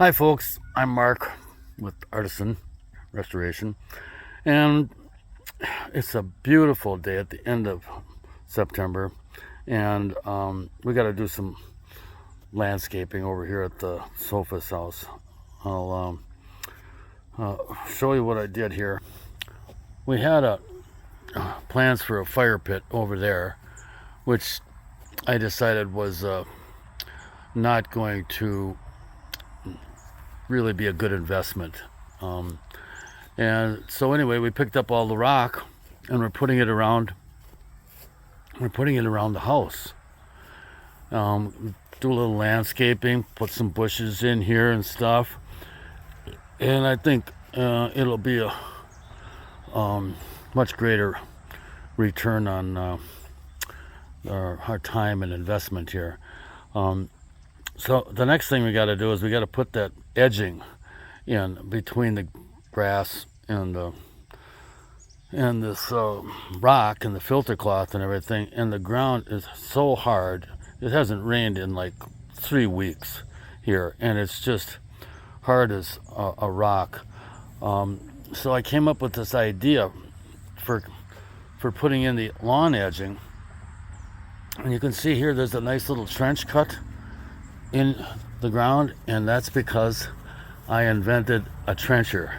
Hi folks, I'm Mark with Artisan Restoration, and it's a beautiful day at the end of September, and we got to do some landscaping over here at the Sophus house. I'll show you what I did here. We had plans for a fire pit over there, which I decided was not going to really be a good investment. And so anyway, we picked up all the rock and we're putting it around the house. Do a little landscaping, put some bushes in here and stuff, and I think it'll be a much greater return on our time and investment here. So the next thing we got to do is we got to put that edging in between the grass and this rock and the filter cloth and everything. And the ground is so hard. It hasn't rained in like 3 weeks here, and it's just hard as a rock. So I came up with this idea for putting in the lawn edging. And you can see here there's a nice little trench cut in the ground, and that's because I invented a trencher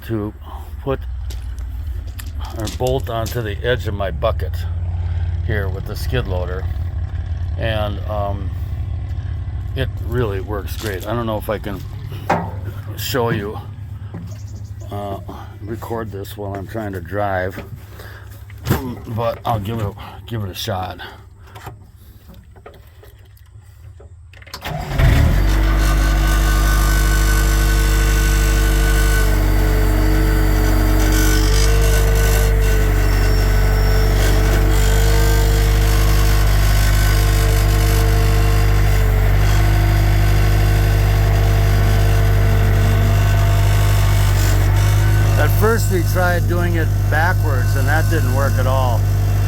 to put or bolt onto the edge of my bucket here with the skid loader, and it really works great. I don't know if I can show you, record this while I'm trying to drive, but I'll give it a shot. First we tried doing it backwards and that didn't work at all.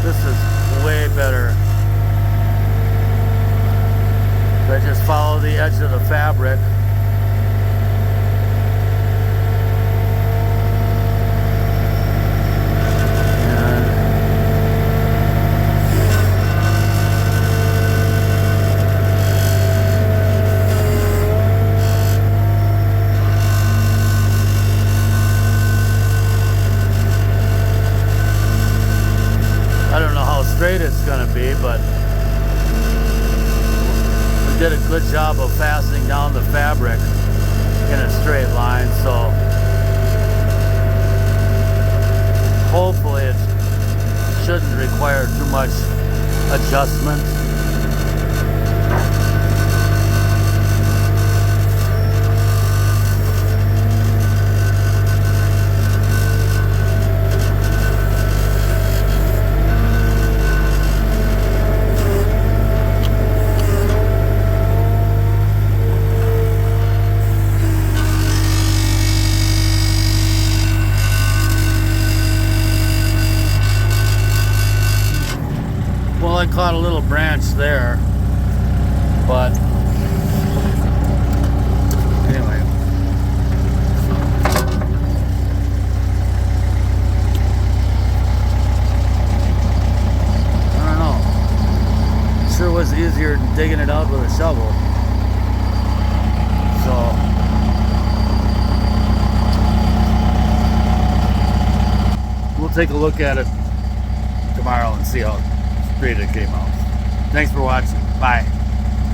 This is way better. So I just follow the edge of the fabric. Straight it's going to be, but we did a good job of fastening down the fabric in a straight line, so hopefully it shouldn't require too much adjustment. I caught a little branch there, but anyway. I don't know. It sure was easier than digging it out with a shovel. So we'll take a look at it tomorrow and see how great it came out. Thanks for watching. Bye.